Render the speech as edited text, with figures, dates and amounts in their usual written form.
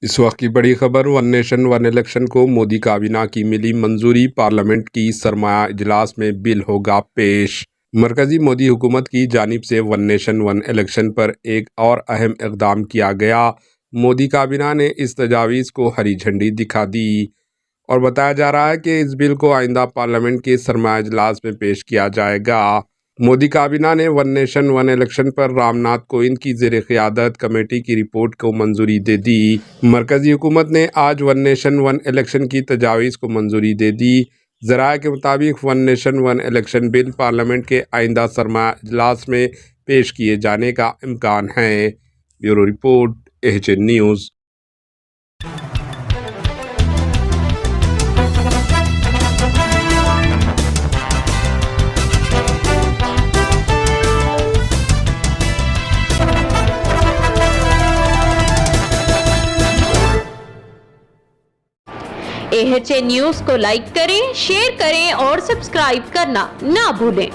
इस वक्त की बड़ी खबर, वन नेशन वन इलेक्शन को मोदी काबीना की मिली मंजूरी। पार्लियामेंट की सरमाया इजलास में बिल होगा पेश। मरकजी मोदी हुकूमत की जानिब से वन नेशन वन इलेक्शन पर एक और अहम इकदाम किया गया। मोदी काबीना ने इस तजावीज़ को हरी झंडी दिखा दी और बताया जा रहा है कि इस बिल को आइंदा पार्लियामेंट के सरमाया इजलास में पेश किया जाएगा। मोदी काबीना ने वन नेशन वन इलेक्शन पर रामनाथ कोविंद की ज़ेर क़यादत कमेटी की रिपोर्ट को मंजूरी दे दी। मरकजी हुकूमत ने आज वन नेशन वन इलेक्शन की तजावीज़ को मंजूरी दे दी। ज़राए के मुताबिक one nation one election bill parliament के आइंदा सरमाया इजलास में पेश किए जाने का इम्कान है। Bureau report, HN news. HN news को लाइक करें, शेयर करें और सब्सक्राइब करना ना भूलें।